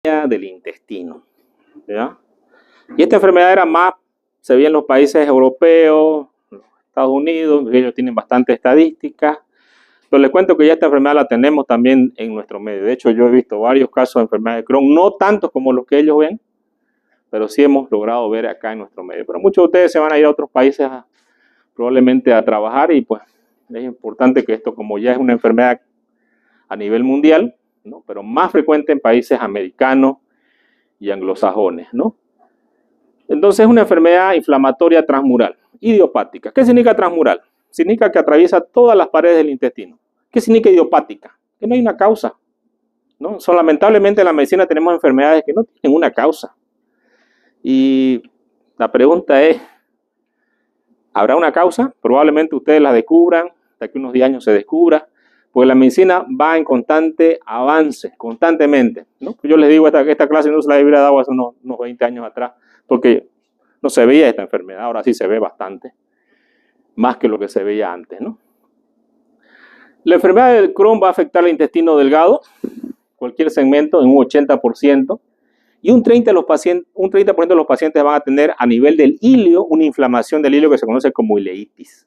del intestino, ¿ya? Y esta enfermedad era más, se veía en los países europeos, Estados Unidos, ellos tienen bastante estadísticas, pero les cuento que ya esta enfermedad la tenemos también en nuestro medio. De hecho, yo he visto varios casos de enfermedad de Crohn, no tantos como los que ellos ven, pero sí hemos logrado ver acá en nuestro medio. Pero muchos de ustedes se van a ir a otros países probablemente a trabajar y pues es importante que esto, como ya es una enfermedad a nivel mundial, ¿no? Pero más frecuente en países americanos y anglosajones, ¿no? Entonces es una enfermedad inflamatoria transmural, idiopática. ¿Qué significa transmural? Significa que atraviesa todas las paredes del intestino. ¿Qué significa idiopática? Que no hay una causa, ¿no? Lamentablemente en la medicina tenemos enfermedades que no tienen una causa. Y la pregunta es, ¿habrá una causa? Probablemente ustedes la descubran, hasta que unos 10 años se descubra, porque la medicina va en constante avance, constantemente, ¿no? Yo les digo, esta clase no se la hubiera dado hace unos 20 años atrás, porque no se veía esta enfermedad, ahora sí se ve bastante, más que lo que se veía antes, ¿no? La enfermedad del Crohn va a afectar el intestino delgado, cualquier segmento, en un 80%, y un 30% de los pacientes van a tener a nivel del ilio una inflamación del ilio que se conoce como ileitis.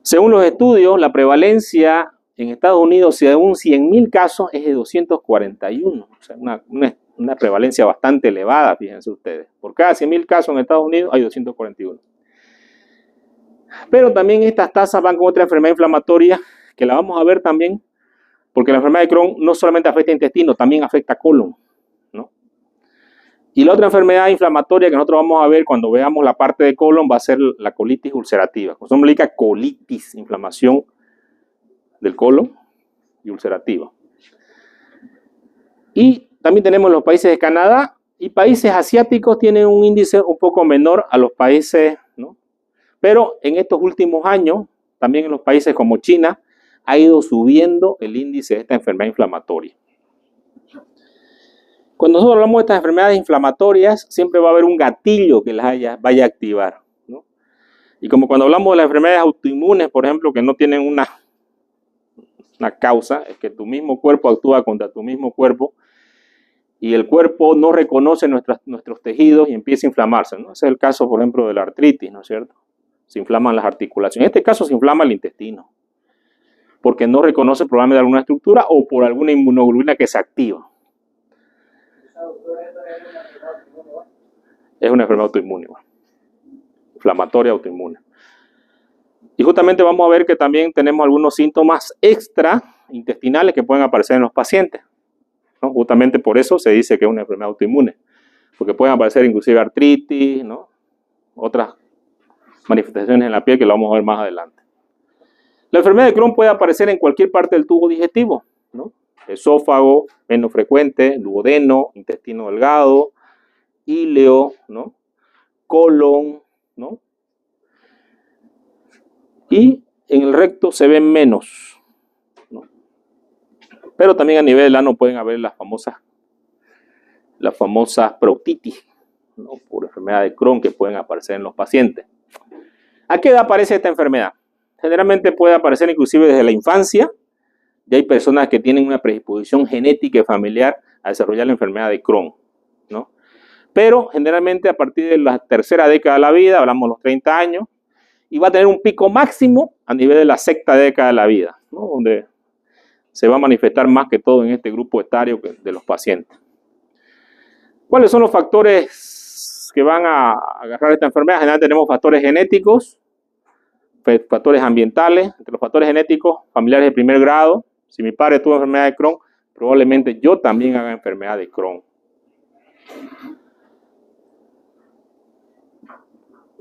Según los estudios, la prevalencia en Estados Unidos, según 100.000 casos, es de 241. O sea, una prevalencia bastante elevada, fíjense ustedes. Por cada 100.000 casos en Estados Unidos hay 241. Pero también estas tasas van con otra enfermedad inflamatoria, que la vamos a ver también, porque la enfermedad de Crohn no solamente afecta intestino, también afecta colon, ¿no? Y la otra enfermedad inflamatoria que nosotros vamos a ver cuando veamos la parte de colon va a ser la colitis ulcerativa. Eso significa colitis, inflamación del colon y ulcerativa. Y también tenemos los países de Canadá y países asiáticos tienen un índice un poco menor a los países, ¿no? Pero en estos últimos años, también en los países como China, ha ido subiendo el índice de esta enfermedad inflamatoria. Cuando nosotros hablamos de estas enfermedades inflamatorias, siempre va a haber un gatillo que las vaya a activar, ¿no? Y como cuando hablamos de las enfermedades autoinmunes, por ejemplo, que no tienen una causa, es que tu mismo cuerpo actúa contra tu mismo cuerpo y el cuerpo no reconoce nuestros tejidos y empieza a inflamarse, ¿no? Ese es el caso, por ejemplo, de la artritis, ¿no es cierto? Se inflaman las articulaciones. En este caso se inflama el intestino, porque no reconoce probablemente alguna estructura o por alguna inmunoglobulina que se activa. Es una enfermedad autoinmune, inflamatoria autoinmune. Y justamente vamos a ver que también tenemos algunos síntomas extraintestinales que pueden aparecer en los pacientes, ¿no? Justamente por eso se dice que es una enfermedad autoinmune, porque pueden aparecer inclusive artritis, ¿no? Otras manifestaciones en la piel que lo vamos a ver más adelante. La enfermedad de Crohn puede aparecer en cualquier parte del tubo digestivo, ¿no? Esófago, menos frecuente, duodeno, intestino delgado, ileo, ¿no? Colon, ¿no? Y en el recto se ven menos, ¿no? Pero también a nivel del ano pueden haber las famosas proctitis, ¿no? Por enfermedad de Crohn que pueden aparecer en los pacientes. ¿A qué edad aparece esta enfermedad? Generalmente puede aparecer inclusive desde la infancia. Ya hay personas que tienen una predisposición genética y familiar a desarrollar la enfermedad de Crohn, ¿no? Pero generalmente a partir de la tercera década de la vida, hablamos de los 30 años, y va a tener un pico máximo a nivel de la sexta década de la vida, ¿no? Donde se va a manifestar más que todo en este grupo etario de los pacientes. ¿Cuáles son los factores que van a agarrar esta enfermedad? Generalmente tenemos factores genéticos, factores ambientales. Entre los factores genéticos, familiares de primer grado. Si mi padre tuvo enfermedad de Crohn, probablemente yo también haga enfermedad de Crohn.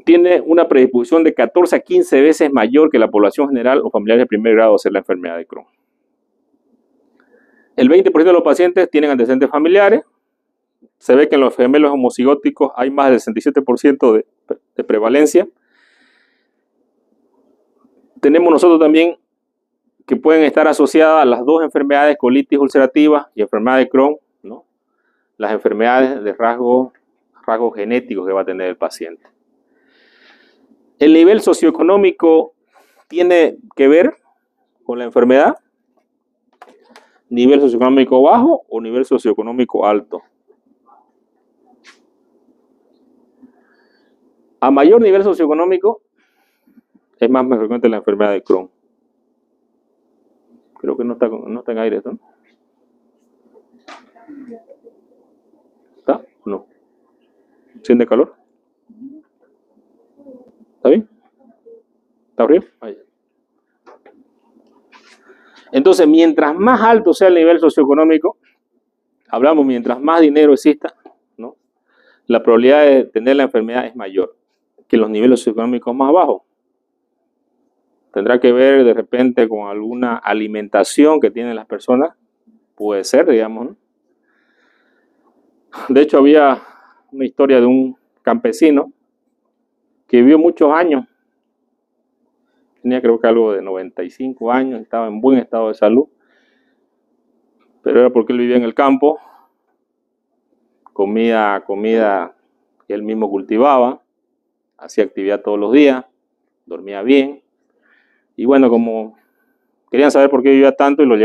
Tiene una predisposición de 14 a 15 veces mayor que la población general o familiares de primer grado a hacer la enfermedad de Crohn. El 20% de los pacientes tienen antecedentes familiares. Se ve que en los gemelos homocigóticos hay más del 67% de prevalencia. Tenemos nosotros también que pueden estar asociadas a las dos enfermedades, colitis ulcerativa y enfermedad de Crohn, ¿no? Las enfermedades de rasgos genéticos que va a tener el paciente. El nivel socioeconómico tiene que ver con la enfermedad. ¿Nivel socioeconómico bajo o nivel socioeconómico alto? A mayor nivel socioeconómico es más frecuente la enfermedad de Crohn. Creo que no está en aire esto, ¿no? ¿Está o no? ¿Siente calor? ¿Está bien? ¿Está frío? Ahí. Entonces, mientras más alto sea el nivel socioeconómico, hablamos, mientras más dinero exista, ¿no? La probabilidad de tener la enfermedad es mayor que los niveles socioeconómicos más bajos. Tendrá que ver de repente con alguna alimentación que tienen las personas, puede ser, digamos, ¿no? De hecho, había una historia de un campesino que vivió muchos años, tenía creo que algo de 95 años, estaba en buen estado de salud, pero era porque él vivía en el campo, comía que él mismo cultivaba, hacía actividad todos los días, dormía bien, y bueno, como querían saber por qué vivía tanto, y lo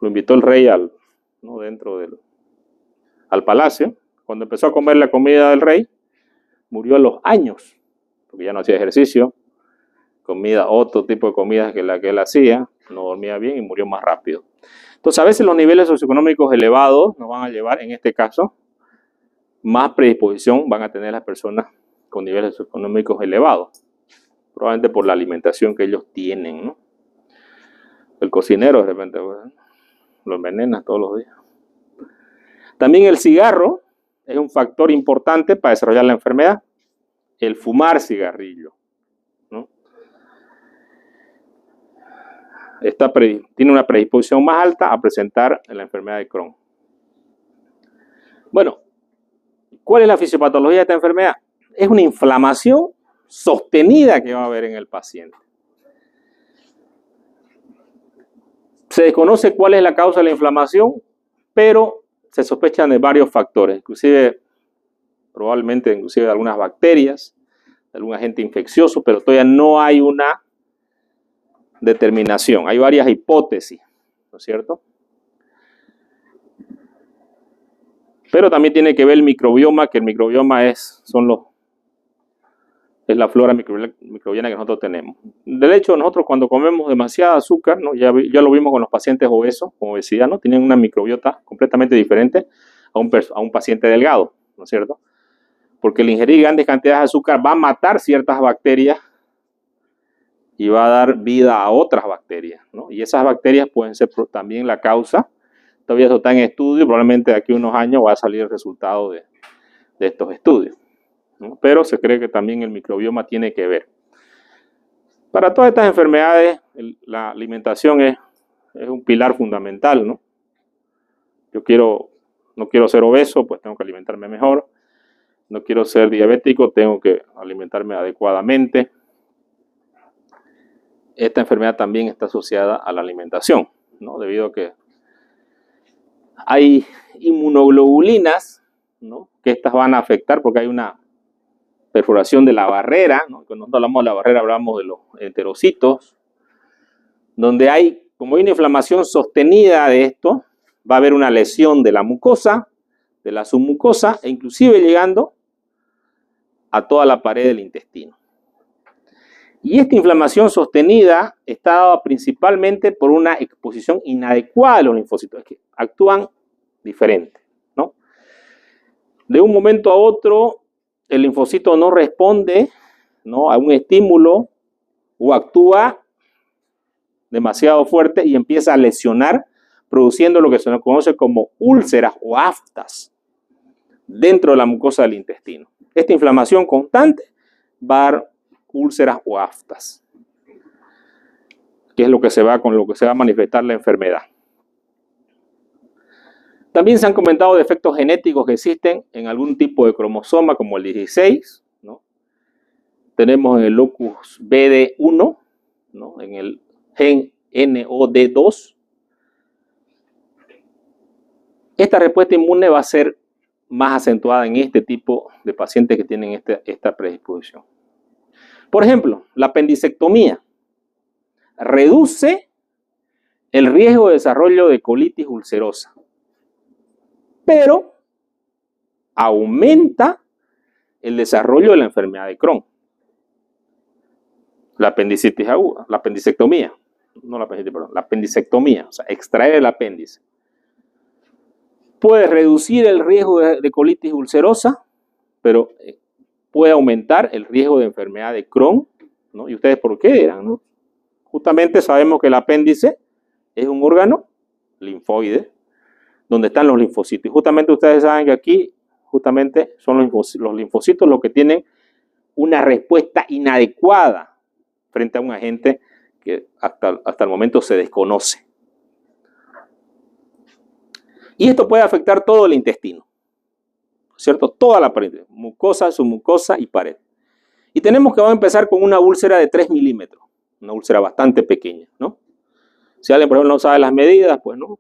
invitó el rey ¿no? dentro al palacio. Cuando empezó a comer la comida del rey, murió a los años, porque ya no hacía ejercicio, otro tipo de comida que la que él hacía, no dormía bien y murió más rápido. Entonces, a veces los niveles socioeconómicos elevados nos van a llevar, en este caso, más predisposición van a tener las personas con niveles socioeconómicos elevados, probablemente por la alimentación que ellos tienen, ¿no? El cocinero de repente lo envenena todos los días. También el cigarro es un factor importante para desarrollar la enfermedad. El fumar cigarrillo, ¿no? Tiene una predisposición más alta a presentar la enfermedad de Crohn. Bueno, ¿cuál es la fisiopatología de esta enfermedad? Es una inflamación sostenida que va a haber en el paciente. Se desconoce cuál es la causa de la inflamación, pero se sospechan de varios factores, probablemente de algunas bacterias, de algún agente infeccioso, pero todavía no hay una determinación. Hay varias hipótesis, ¿no es cierto? Pero también tiene que ver el microbioma, que el microbioma es la flora microbiana que nosotros tenemos. De hecho, nosotros cuando comemos demasiada azúcar, ¿no? ya lo vimos con los pacientes obesos, con obesidad, ¿no? Tienen una microbiota completamente diferente a un paciente delgado, ¿no es cierto? Porque el ingerir grandes cantidades de azúcar va a matar ciertas bacterias y va a dar vida a otras bacterias, ¿no? Y esas bacterias pueden ser también la causa. Todavía eso está en estudio, probablemente de aquí a unos años va a salir el resultado de estos estudios, ¿no? Pero se cree que también el microbioma tiene que ver. Para todas estas enfermedades, la alimentación es un pilar fundamental, ¿no? No quiero ser obeso, pues tengo que alimentarme mejor. No quiero ser diabético, tengo que alimentarme adecuadamente. Esta enfermedad también está asociada a la alimentación, ¿no? Debido a que hay inmunoglobulinas, ¿no? Que estas van a afectar porque hay una perforación de la barrera, ¿no? Cuando nosotros hablamos de la barrera, hablamos de los enterocitos, donde como hay una inflamación sostenida de esto, va a haber una lesión de la mucosa, de la submucosa, e inclusive llegando a toda la pared del intestino. Y esta inflamación sostenida está dada principalmente por una exposición inadecuada de los linfocitos, es que actúan diferente, ¿no? De un momento a otro, el linfocito no responde, ¿no? a un estímulo o actúa demasiado fuerte y empieza a lesionar, produciendo lo que se nos conoce como úlceras o aftas dentro de la mucosa del intestino. Esta inflamación constante va a dar úlceras o aftas, que es con lo que se va a manifestar la enfermedad. También se han comentado defectos genéticos que existen en algún tipo de cromosoma, como el 16, ¿no? Tenemos en el locus BD1, ¿no? En el gen NOD2. Esta respuesta inmune va a ser más acentuada en este tipo de pacientes que tienen esta predisposición. Por ejemplo, la apendicectomía reduce el riesgo de desarrollo de colitis ulcerosa, pero aumenta el desarrollo de la enfermedad de Crohn. La apendicitis aguda, la apendicectomía, no la apendicitis, perdón, la apendicectomía, o sea, extraer el apéndice. Puede reducir el riesgo de colitis ulcerosa, pero puede aumentar el riesgo de enfermedad de Crohn, ¿no? ¿Y ustedes por qué dirán, no? Justamente sabemos que el apéndice es un órgano linfoide, donde están los linfocitos. Y justamente ustedes saben que aquí, justamente son los linfocitos los que tienen una respuesta inadecuada frente a un agente que hasta el momento se desconoce. Y esto puede afectar todo el intestino, ¿cierto? Toda la pared, mucosa, submucosa y pared. Y tenemos que vamos a empezar con una úlcera de 3 milímetros, una úlcera bastante pequeña, ¿no? Si alguien, por ejemplo, no sabe las medidas, pues no.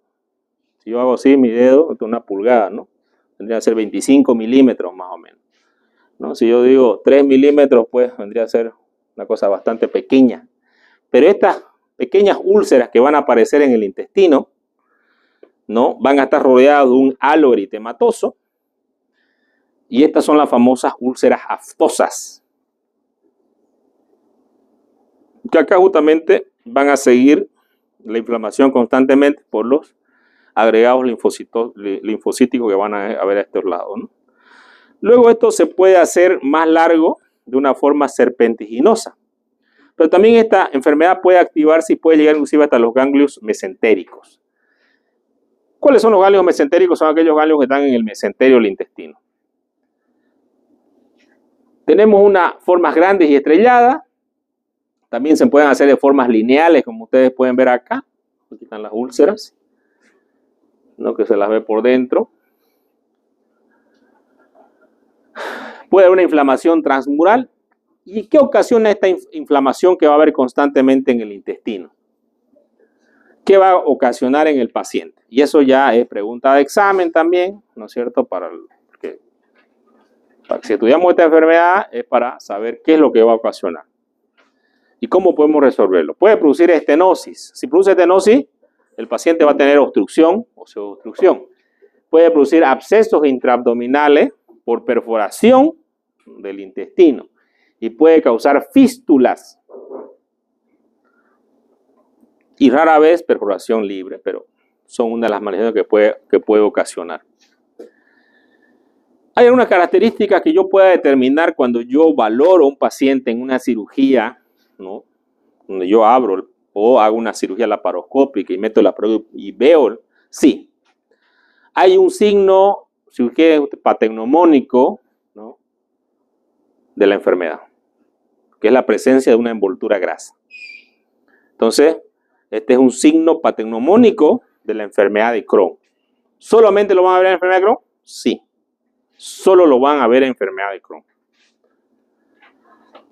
Si yo hago así mi dedo, una pulgada, ¿no? Tendría que ser 25 milímetros más o menos, ¿no? Si yo digo 3 milímetros, pues vendría a ser una cosa bastante pequeña. Pero estas pequeñas úlceras que van a aparecer en el intestino, ¿no? Van a estar rodeadas de un halo eritematoso. Y estas son las famosas úlceras aftosas, que acá justamente van a seguir la inflamación constantemente por los agregados linfocíticos que van a haber a estos lados, ¿no? Luego esto se puede hacer más largo de una forma serpentiginosa. Pero también esta enfermedad puede activarse y puede llegar inclusive hasta los ganglios mesentéricos. ¿Cuáles son los ganglios mesentéricos? Son aquellos ganglios que están en el mesenterio del intestino. Tenemos unas formas grandes y estrelladas. También se pueden hacer de formas lineales, como ustedes pueden ver acá. Aquí están las úlceras, ¿no? Que se las ve por dentro. Puede haber una inflamación transmural. ¿Y qué ocasiona esta inflamación que va a haber constantemente en el intestino? ¿Qué va a ocasionar en el paciente? Y eso ya es pregunta de examen también, ¿no es cierto? Para que si estudiamos esta enfermedad es para saber qué es lo que va a ocasionar. ¿Y cómo podemos resolverlo? Puede producir estenosis. Si produce estenosis, el paciente va a tener obstrucción o pseudoobstrucción. Puede producir abscesos intraabdominales por perforación del intestino. Y puede causar fístulas. Y rara vez perforación libre, pero son una de las manifestaciones que puede ocasionar. Hay algunas características que yo pueda determinar cuando yo valoro a un paciente en una cirugía, ¿no? Donde yo abro o hago una cirugía laparoscópica y meto la producción y veo, sí, hay un signo, si usted quiere, patognomónico, ¿no? De la enfermedad, que es la presencia de una envoltura grasa. Entonces, este es un signo patognomónico de la enfermedad de Crohn. ¿Solamente lo van a ver en la enfermedad de Crohn? Sí. Solo lo van a ver en enfermedad de Crohn.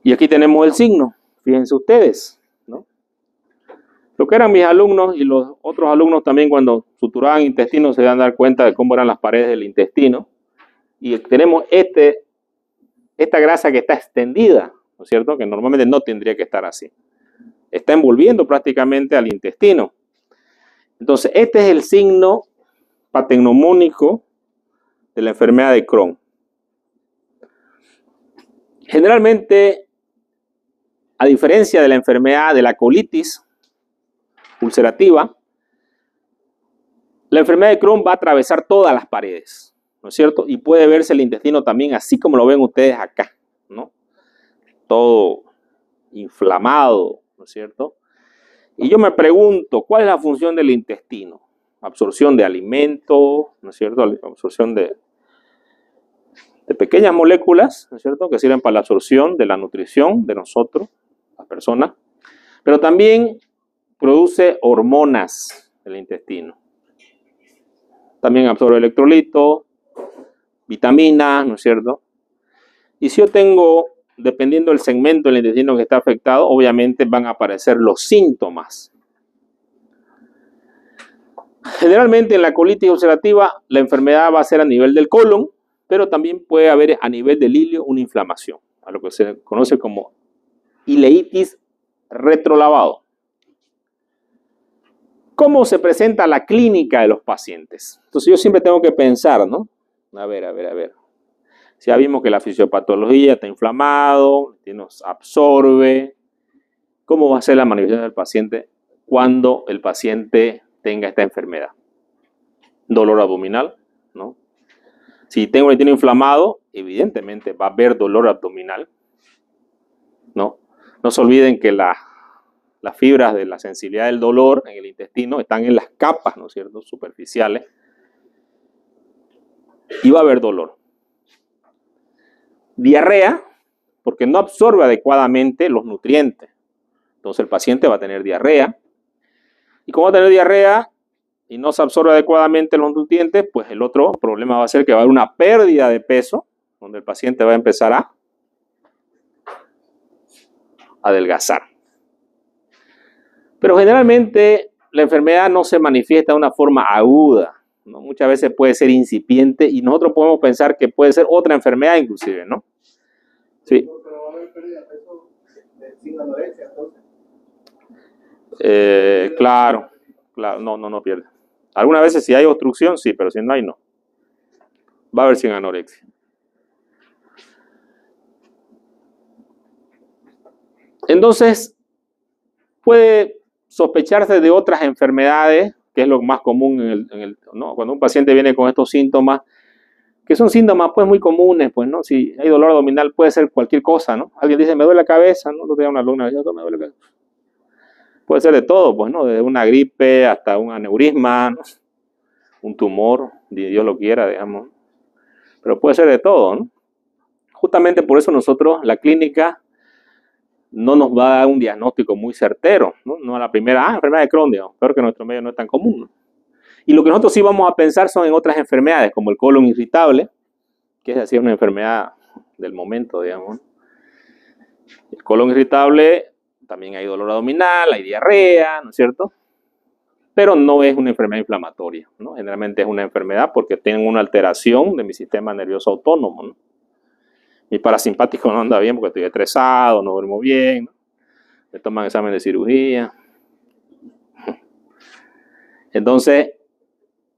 Y aquí tenemos el signo. Fíjense ustedes, ¿no? Lo que eran mis alumnos y los otros alumnos también cuando suturaban intestino se dan a dar cuenta de cómo eran las paredes del intestino. Y tenemos esta grasa que está extendida, ¿no es cierto? Que normalmente no tendría que estar así. Está envolviendo prácticamente al intestino. Entonces, este es el signo patognomónico de la enfermedad de Crohn. Generalmente, a diferencia de la enfermedad de la colitis ulcerativa, la enfermedad de Crohn va a atravesar todas las paredes, ¿no es cierto? Y puede verse el intestino también así como lo ven ustedes acá, ¿no? Todo inflamado, ¿no es cierto? Y yo me pregunto, ¿cuál es la función del intestino? Absorción de alimento, ¿no es cierto? Absorción de pequeñas moléculas, ¿no es cierto? Que sirven para la absorción de la nutrición de nosotros, las personas. Pero también produce hormonas el intestino. También absorbe electrolitos, vitaminas, ¿no es cierto? Y si yo tengo, dependiendo del segmento del intestino que está afectado, obviamente van a aparecer los síntomas. Generalmente en la colitis ulcerativa la enfermedad va a ser a nivel del colon, pero también puede haber a nivel del ilio una inflamación, a lo que se conoce como ileitis retrolavado. ¿Cómo se presenta la clínica de los pacientes? Entonces yo siempre tengo que pensar, ¿no? A ver. Si ya vimos que la fisiopatología está inflamado, nos absorbe. ¿Cómo va a ser la manifestación del paciente cuando el paciente tenga esta enfermedad? Dolor abdominal, ¿no? Si tengo el intestino inflamado, evidentemente va a haber dolor abdominal, ¿no? No se olviden que las fibras de la sensibilidad del dolor en el intestino están en las capas, ¿no es cierto?, superficiales. Y va a haber dolor. Diarrea, porque no absorbe adecuadamente los nutrientes. Entonces el paciente va a tener diarrea. Y como va a tener diarrea y no se absorbe adecuadamente los nutrientes, pues el otro problema va a ser que va a haber una pérdida de peso, donde el paciente va a empezar a adelgazar. Pero generalmente la enfermedad no se manifiesta de una forma aguda, ¿no? Muchas veces puede ser incipiente y nosotros podemos pensar que puede ser otra enfermedad inclusive, ¿no? Sí. Pero va a haber pérdida de peso sin anorexia, entonces. Claro, no pierde. Algunas veces si hay obstrucción, sí, pero si no hay, no. Va a haber sin anorexia. Entonces, puede sospecharse de otras enfermedades, que es lo más común ¿no? Cuando un paciente viene con estos síntomas, que son síntomas pues muy comunes, pues, ¿no? Si hay dolor abdominal puede ser cualquier cosa, ¿no? Alguien dice, me duele la cabeza, ¿no? Yo tengo una alumna, yo me duele la cabeza. Puede ser de todo, pues, ¿no? Desde una gripe hasta un aneurisma, ¿no? Un tumor, Dios lo quiera, digamos. Pero puede ser de todo, ¿no? Justamente por eso nosotros, la clínica, no nos va a dar un diagnóstico muy certero, ¿no? No a la primera, enfermedad de Crohn, digamos, peor que en nuestro medio no es tan común, ¿no? Y lo que nosotros sí vamos a pensar son en otras enfermedades, como el colon irritable, que es así una enfermedad del momento, digamos. El colon irritable, también hay dolor abdominal, hay diarrea, ¿no es cierto? Pero no es una enfermedad inflamatoria, ¿no? Generalmente es una enfermedad porque tienen una alteración de mi sistema nervioso autónomo, ¿no? Mi parasimpático no anda bien porque estoy estresado, no duermo bien, ¿no? Me toman examen de cirugía. Entonces,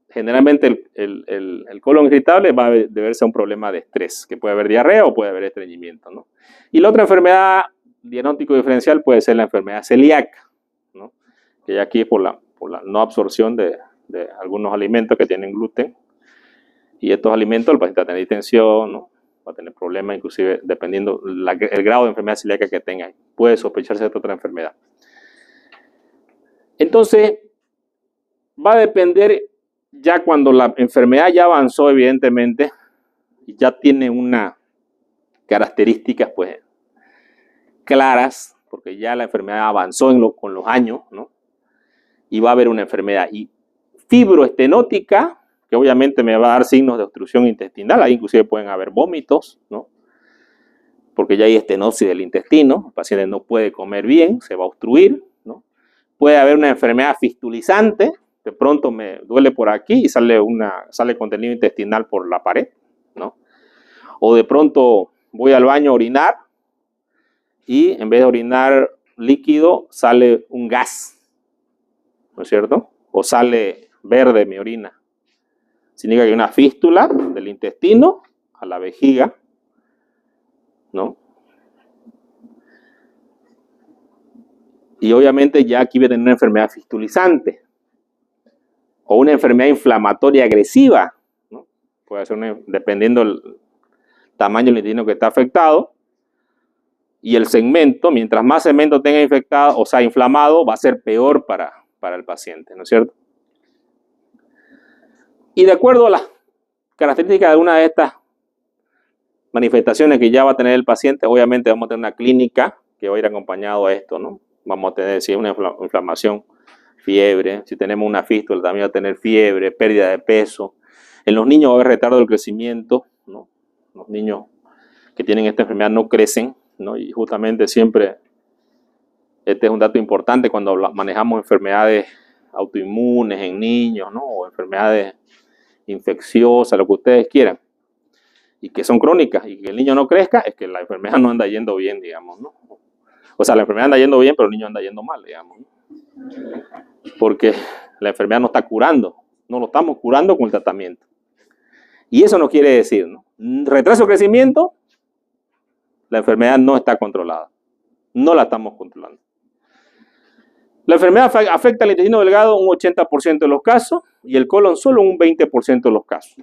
generalmente el colon irritable va a deberse a un problema de estrés, que puede haber diarrea o puede haber estreñimiento, ¿no? Y la otra enfermedad diagnóstico diferencial puede ser la enfermedad celíaca, ¿no? Que ya aquí es por la no absorción de algunos alimentos que tienen gluten. Y estos alimentos, el paciente va a tener distensión, ¿no? Va a tener problemas, inclusive dependiendo el grado de enfermedad celíaca que tenga. Puede sospecharse de otra enfermedad. Entonces, va a depender ya cuando la enfermedad ya avanzó, evidentemente, y ya tiene unas características, pues, claras, porque ya la enfermedad avanzó con los años, ¿no? Y va a haber una enfermedad fibroestenótica, que obviamente me va a dar signos de obstrucción intestinal, ahí inclusive pueden haber vómitos, ¿no? Porque ya hay estenosis del intestino, el paciente no puede comer bien, se va a obstruir, ¿no? Puede haber una enfermedad fistulizante, de pronto me duele por aquí y sale contenido intestinal por la pared, ¿no? O de pronto voy al baño a orinar y en vez de orinar líquido sale un gas, ¿no es cierto? O sale verde mi orina. Significa que hay una fístula del intestino a la vejiga, ¿no? Y obviamente ya aquí voy a tener una enfermedad fistulizante o una enfermedad inflamatoria agresiva, ¿no? Puede ser dependiendo del tamaño del intestino que está afectado. Y el segmento, mientras más segmento tenga infectado, o sea, inflamado, va a ser peor para el paciente, ¿no es cierto? Y de acuerdo a las características de una de estas manifestaciones que ya va a tener el paciente, obviamente vamos a tener una clínica que va a ir acompañado a esto, ¿no? Vamos a tener, si es una inflamación, fiebre. Si tenemos una fístula, también va a tener fiebre, pérdida de peso. En los niños va a haber retardo del crecimiento, ¿no? Los niños que tienen esta enfermedad no crecen, ¿no? Y justamente siempre, este es un dato importante cuando manejamos enfermedades autoinmunes en niños, ¿no? O enfermedades infecciosas, lo que ustedes quieran, y que son crónicas, y que el niño no crezca, es que la enfermedad no anda yendo bien, digamos, ¿no? O sea, la enfermedad anda yendo bien, pero el niño anda yendo mal, digamos, ¿no? Porque la enfermedad no está curando, no lo estamos curando con el tratamiento. Y eso no quiere decir, ¿no? Retraso de crecimiento, la enfermedad no está controlada. No la estamos controlando. La enfermedad afecta al intestino delgado un 80% de los casos y el colon solo un 20% de los casos.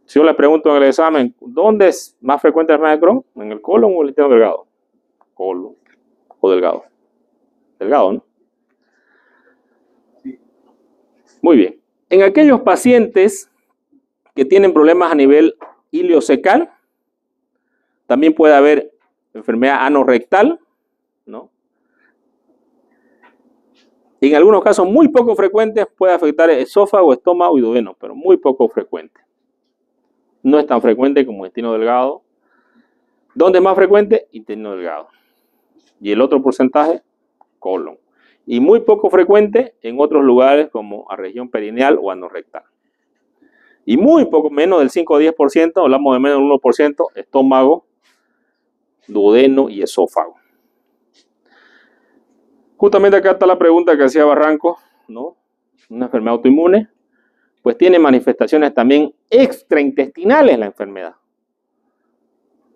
Si yo le pregunto en el examen, ¿dónde es más frecuente la enfermedad de Crohn? ¿En el colon o el intestino delgado? Colon o delgado. Delgado, ¿no? Muy bien. En aquellos pacientes que tienen problemas a nivel ileocecal, también puede haber enfermedad anorrectal, ¿no? En algunos casos muy poco frecuentes puede afectar esófago, estómago y duodeno, pero muy poco frecuente. No es tan frecuente como intestino delgado. ¿Dónde es más frecuente? Intestino delgado. Y el otro porcentaje, colon. Y muy poco frecuente en otros lugares como a región perineal o anorrectal. Y muy poco, menos del 5 o 10%, hablamos de menos del 1%, estómago, duodeno y esófago. Justamente acá está la pregunta que hacía Barranco, ¿no? Una enfermedad autoinmune, pues tiene manifestaciones también extraintestinales la enfermedad.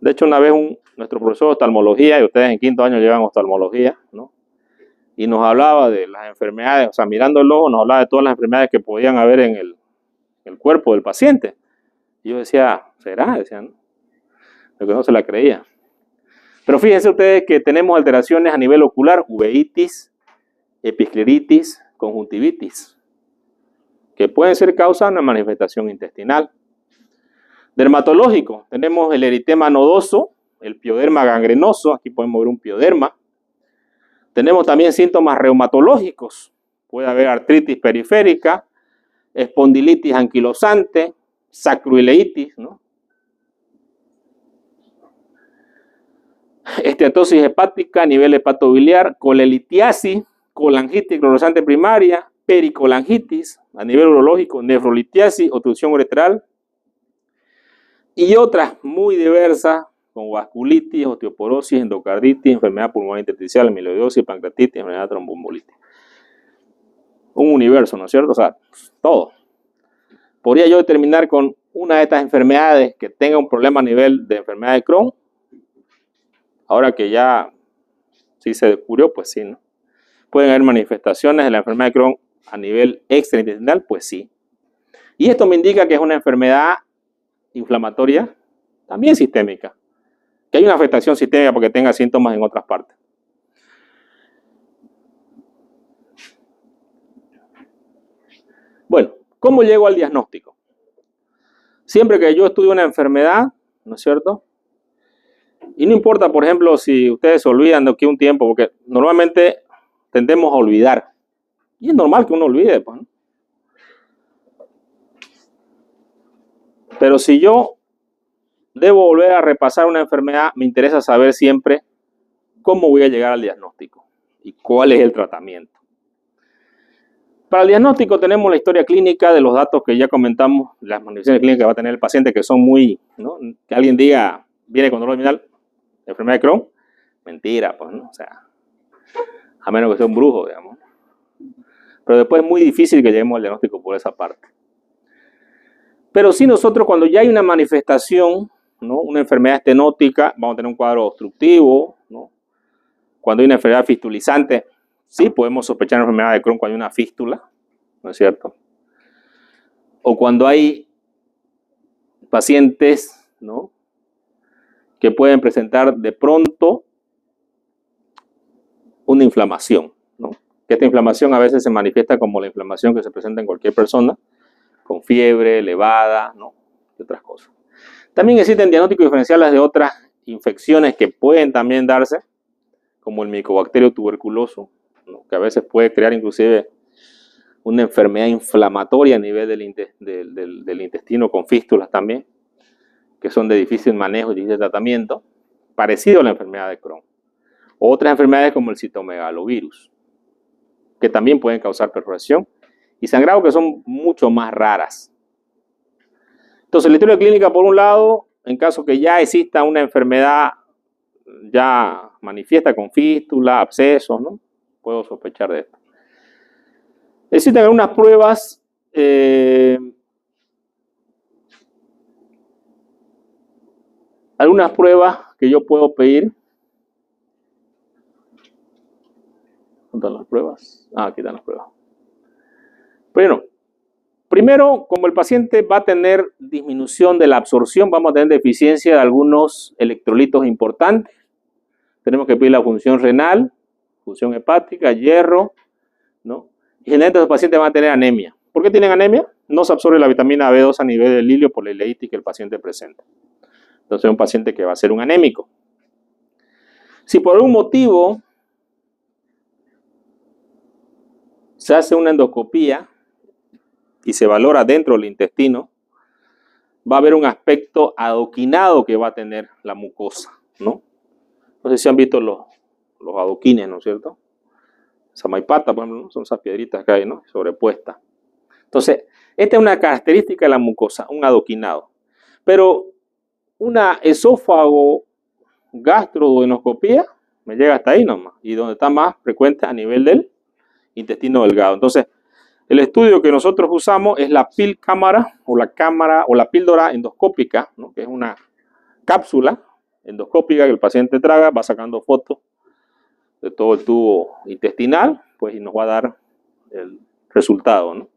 De hecho, una vez nuestro profesor de oftalmología, y ustedes en quinto año llevan oftalmología, ¿no? Y nos hablaba de las enfermedades, o sea, mirando el ojo, nos hablaba de todas las enfermedades que podían haber en el cuerpo del paciente. Y yo decía, ¿será? Decían, porque no se la creía. Pero fíjense ustedes que tenemos alteraciones a nivel ocular, uveitis, episcleritis, conjuntivitis, que pueden ser causa de una manifestación intestinal. Dermatológico, tenemos el eritema nodoso, el pioderma gangrenoso, aquí podemos ver un pioderma. Tenemos también síntomas reumatológicos, puede haber artritis periférica, espondilitis anquilosante, sacroileitis, ¿no? Esteatosis hepática a nivel hepatobiliar, colelitiasis, colangitis clorosante primaria, pericolangitis a nivel urológico, nefrolitiasis, obstrucción uretral y otras muy diversas como vasculitis, osteoporosis, endocarditis, enfermedad pulmonar intersticial, amiloidosis, pancreatitis, enfermedad tromboembólica. Un universo, ¿no es cierto? O sea, todo. ¿Podría yo determinar con una de estas enfermedades que tenga un problema a nivel de enfermedad de Crohn? Ahora que ya sí se descubrió, pues sí, ¿no? ¿Pueden haber manifestaciones de la enfermedad de Crohn a nivel extraintestinal? Pues sí. Y esto me indica que es una enfermedad inflamatoria, también sistémica. Que hay una afectación sistémica porque tenga síntomas en otras partes. Bueno, ¿cómo llego al diagnóstico? Siempre que yo estudio una enfermedad, ¿no es cierto? Y no importa, por ejemplo, si ustedes se olvidan de aquí un tiempo, porque normalmente tendemos a olvidar. Y es normal que uno olvide, pues, ¿no? Pero si yo debo volver a repasar una enfermedad, me interesa saber siempre cómo voy a llegar al diagnóstico y cuál es el tratamiento. Para el diagnóstico tenemos la historia clínica de los datos que ya comentamos, las manifestaciones clínicas que va a tener el paciente, que son muy, ¿no? Que alguien diga, viene con dolor abdominal, enfermedad de Crohn, mentira, pues, ¿no? O sea, a menos que sea un brujo, digamos. Pero después es muy difícil que lleguemos al diagnóstico por esa parte. Pero sí, nosotros cuando ya hay una manifestación, ¿no? Una enfermedad estenótica, vamos a tener un cuadro obstructivo, ¿no? Cuando hay una enfermedad fistulizante, sí podemos sospechar una enfermedad de Crohn cuando hay una fístula, ¿no es cierto? O cuando hay pacientes, ¿no? Que pueden presentar de pronto una inflamación, ¿no? Que esta inflamación a veces se manifiesta como la inflamación que se presenta en cualquier persona, con fiebre elevada, ¿no? Y otras cosas. También existen diagnósticos diferenciales de otras infecciones que pueden también darse, como el micobacterio tuberculoso, ¿no? Que a veces puede crear inclusive una enfermedad inflamatoria a nivel del intestino con fístulas también, que son de difícil manejo y difícil tratamiento, parecido a la enfermedad de Crohn. Otras enfermedades como el citomegalovirus, que también pueden causar perforación, y sangrado, que son mucho más raras. Entonces, la historia clínica, por un lado, en caso que ya exista una enfermedad ya manifiesta con fístula, abscesos, ¿no? Puedo sospechar de esto. Existen algunas pruebas que yo puedo pedir. ¿Dónde están las pruebas? Aquí están las pruebas. Primero, como el paciente va a tener disminución de la absorción, vamos a tener deficiencia de algunos electrolitos importantes. Tenemos que pedir la función renal, función hepática, hierro, ¿no? Y generalmente los pacientes van a tener anemia. ¿Por qué tienen anemia? No se absorbe la vitamina B2 a nivel del hilio por la ileitis que el paciente presenta. Entonces es un paciente que va a ser un anémico. Si por algún motivo se hace una endoscopía y se valora dentro del intestino, va a haber un aspecto adoquinado que va a tener la mucosa, ¿no? No sé si han visto los adoquines, ¿no es cierto? Samaipata, por ejemplo, ¿no? Son esas piedritas que hay, ¿no? Sobrepuestas. Entonces, esta es una característica de la mucosa, un adoquinado. Pero una esófago gastroduodenoscopía me llega hasta ahí nomás, y donde está más frecuente a nivel del intestino delgado. Entonces, el estudio que nosotros usamos es la PIL cámara o la píldora endoscópica, ¿no? Que es una cápsula endoscópica que el paciente traga, va sacando fotos de todo el tubo intestinal, pues, y nos va a dar el resultado, ¿no?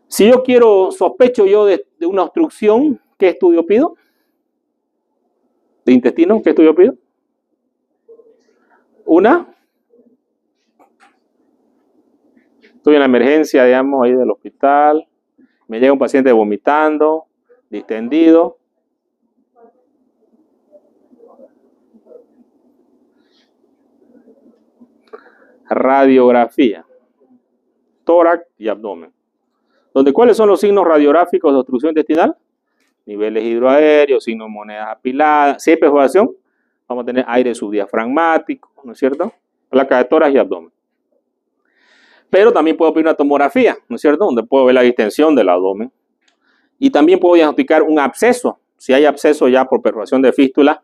Si yo sospecho yo de una obstrucción, ¿qué estudio pido? ¿De intestino? ¿Qué estudio pido? Estoy en la emergencia, digamos, ahí del hospital, me llega un paciente vomitando, distendido. Radiografía, tórax y abdomen. ¿Cuáles son los signos radiográficos de obstrucción intestinal? Niveles hidroaéreos, signos de monedas apiladas. Si hay perforación, vamos a tener aire subdiafragmático, ¿no es cierto? Placa de tórax y abdomen. Pero también puedo pedir una tomografía, ¿no es cierto? Donde puedo ver la distensión del abdomen. Y también puedo diagnosticar un absceso. Si hay absceso ya por perforación de fístula,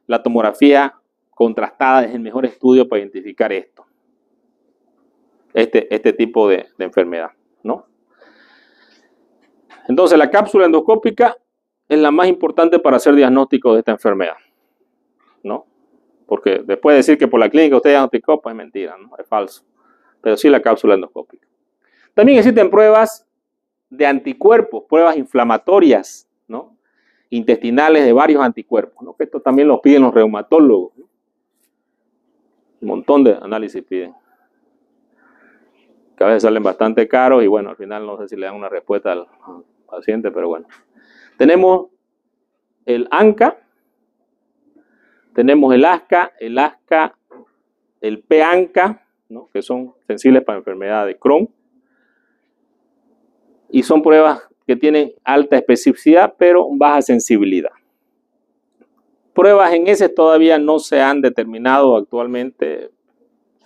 la tomografía contrastada es el mejor estudio para identificar esto. Este tipo de enfermedad, ¿no? Entonces, la cápsula endoscópica es la más importante para hacer diagnóstico de esta enfermedad, ¿no? Porque después de decir que por la clínica usted diagnosticó, pues es mentira, ¿no? Es falso. Pero sí la cápsula endoscópica. También existen pruebas de anticuerpos, pruebas inflamatorias, ¿no? Intestinales de varios anticuerpos, ¿no? Que esto también los piden los reumatólogos, ¿no? Un montón de análisis piden, que a veces salen bastante caros y bueno, al final no sé si le dan una respuesta al paciente, pero bueno. Tenemos el ANCA, tenemos el ASCA, el PANCA, ¿no? Que son sensibles para enfermedad de Crohn. Y son pruebas que tienen alta especificidad, pero baja sensibilidad. Pruebas en ese todavía no se han determinado actualmente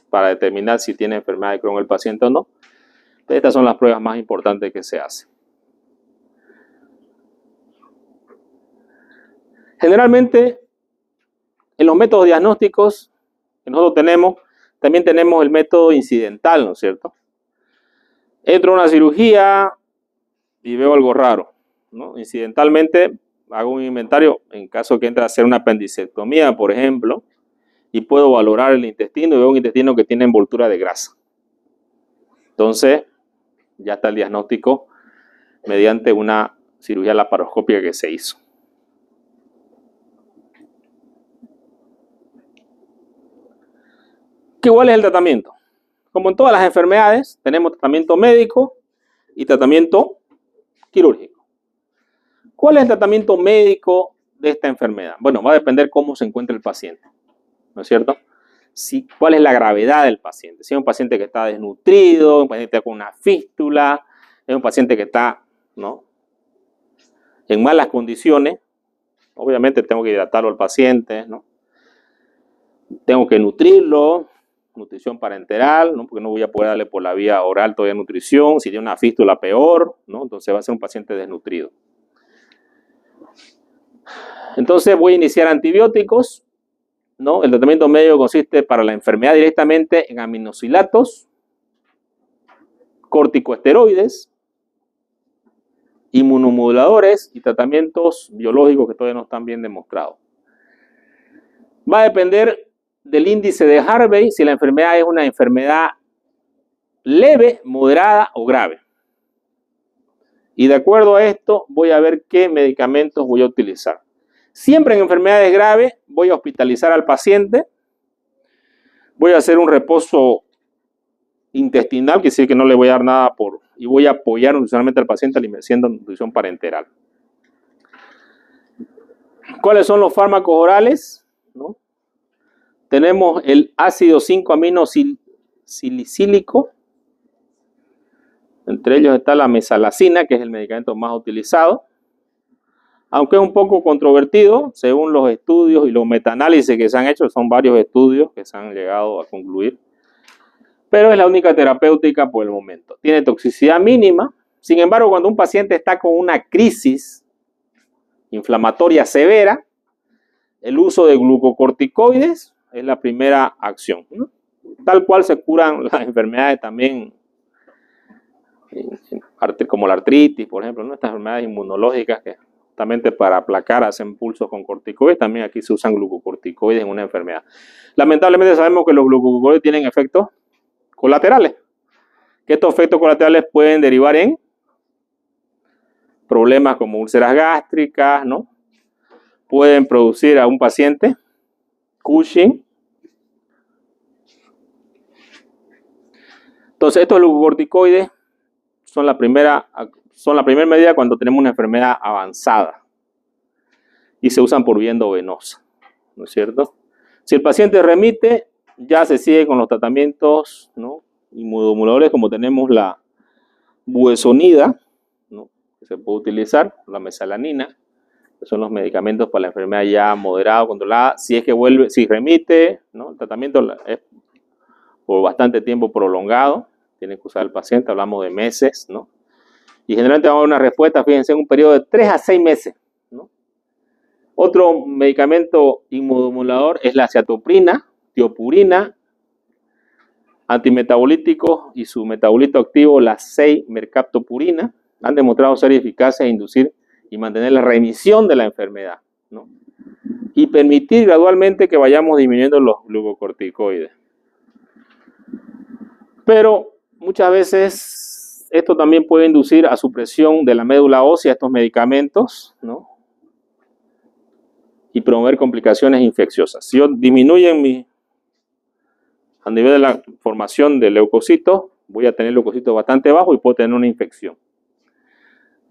para determinar si tiene enfermedad de Crohn el paciente o no. Estas son las pruebas más importantes que se hacen. Generalmente, en los métodos diagnósticos que nosotros tenemos, también tenemos el método incidental, ¿no es cierto? Entro a una cirugía y veo algo raro, ¿no? Incidentalmente hago un inventario en caso que entre a hacer una apendicectomía, por ejemplo, y puedo valorar el intestino y veo un intestino que tiene envoltura de grasa. Entonces, ya está el diagnóstico mediante una cirugía laparoscópica que se hizo. ¿Cuál es el tratamiento? Como en todas las enfermedades, tenemos tratamiento médico y tratamiento quirúrgico. ¿Cuál es el tratamiento médico de esta enfermedad? Bueno, va a depender cómo se encuentra el paciente, ¿no es cierto? ¿Cuál es la gravedad del paciente? Si es un paciente que está desnutrido, un paciente con una fístula, es un paciente que está, ¿no?, en malas condiciones, obviamente tengo que hidratarlo al paciente, ¿no? Tengo que nutrirlo, nutrición parenteral, ¿no? Porque no voy a poder darle por la vía oral todavía nutrición. Si tiene una fístula, peor, ¿no? Entonces va a ser un paciente desnutrido. Entonces voy a iniciar antibióticos, ¿no? El tratamiento médico consiste para la enfermedad directamente en aminosilatos, corticosteroides, inmunomoduladores y tratamientos biológicos que todavía no están bien demostrados. Va a depender del índice de Harvey si la enfermedad es una enfermedad leve, moderada o grave. Y de acuerdo a esto voy a ver qué medicamentos voy a utilizar. Siempre en enfermedades graves voy a hospitalizar al paciente, voy a hacer un reposo intestinal, que sí que no le voy a dar nada y voy a apoyar nutricionalmente al paciente haciendo nutrición parenteral. ¿Cuáles son los fármacos orales? ¿No? Tenemos el ácido 5-aminosalicílico. Entre ellos está la mesalazina, que es el medicamento más utilizado. Aunque es un poco controvertido, según los estudios y los metaanálisis que se han hecho, son varios estudios que se han llegado a concluir. Pero es la única terapéutica por el momento. Tiene toxicidad mínima. Sin embargo, cuando un paciente está con una crisis inflamatoria severa, el uso de glucocorticoides es la primera acción, ¿no? Tal cual se curan las enfermedades también, como la artritis, por ejemplo, ¿no? Estas enfermedades inmunológicas que justamente para aplacar hacen pulsos con corticoides, también aquí se usan glucocorticoides en una enfermedad. Lamentablemente sabemos que los glucocorticoides tienen efectos colaterales, que estos efectos colaterales pueden derivar en problemas como úlceras gástricas, ¿no? Pueden producir a un paciente Cushing. Entonces, estos glucocorticoides son la primera medida cuando tenemos una enfermedad avanzada y se usan por vía endovenosa, ¿no es cierto? Si el paciente remite, ya se sigue con los tratamientos, ¿no? Inmunomoduladores, como tenemos la budesonida, ¿no? Que se puede utilizar, la mesalanina, que son los medicamentos para la enfermedad ya moderada o controlada. Si es que vuelve, si remite, ¿no? El tratamiento es por bastante tiempo prolongado, tiene que usar el paciente, hablamos de meses, ¿no? Y generalmente vamos a dar una respuesta, fíjense, en un periodo de 3 a 6 meses, ¿no? Otro medicamento inmunomodulador es la ciatoprina, tiopurina, antimetabolítico y su metabolito activo, la 6-mercaptopurina, han demostrado ser eficaces e inducir y mantener la remisión de la enfermedad, ¿no? Y permitir gradualmente que vayamos disminuyendo los glucocorticoides. Pero muchas veces esto también puede inducir a supresión de la médula ósea, estos medicamentos, ¿no? Y promover complicaciones infecciosas. Si disminuyen a nivel de la formación de leucocitos, voy a tener leucocitos bastante bajos y puedo tener una infección.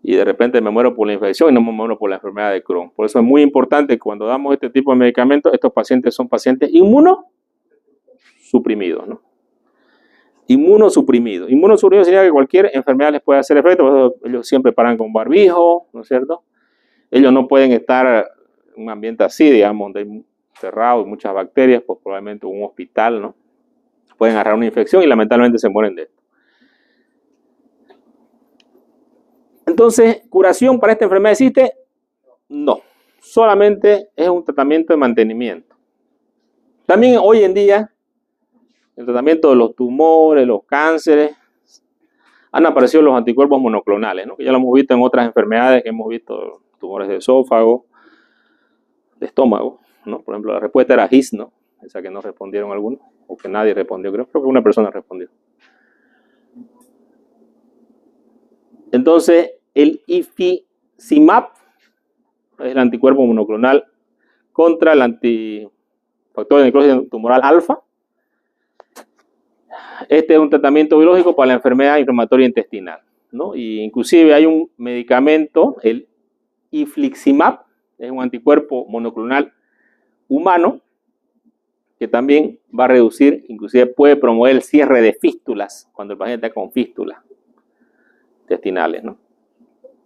Y de repente me muero por la infección y no me muero por la enfermedad de Crohn. Por eso es muy importante que cuando damos este tipo de medicamentos, estos pacientes son pacientes inmunosuprimidos, ¿no? Inmunosuprimidos. Inmunosuprimidos significa que cualquier enfermedad les puede hacer efecto, por eso ellos siempre paran con barbijo, ¿no es cierto? Ellos no pueden estar en un ambiente así, digamos, donde hay cerrado y muchas bacterias, pues probablemente un hospital, ¿no? Pueden agarrar una infección y lamentablemente se mueren de esto. Entonces, ¿curación para esta enfermedad existe? No, solamente es un tratamiento de mantenimiento. También hoy en día, el tratamiento de los tumores, los cánceres, han aparecido los anticuerpos monoclonales, ¿no? Que ya lo hemos visto en otras enfermedades que hemos visto, tumores de esófago, de estómago, ¿no? Por ejemplo, la respuesta era GIS, ¿no? Esa que no respondieron algunos, o que nadie respondió, creo que una persona respondió. Entonces, el ifizimab es el anticuerpo monoclonal contra el antifactor de necrosis tumoral alfa. Este es un tratamiento biológico para la enfermedad inflamatoria intestinal, ¿no? Y inclusive hay un medicamento, el infliximab, es un anticuerpo monoclonal humano que también va a reducir, inclusive puede promover el cierre de fístulas cuando el paciente está con fístulas intestinales, ¿no?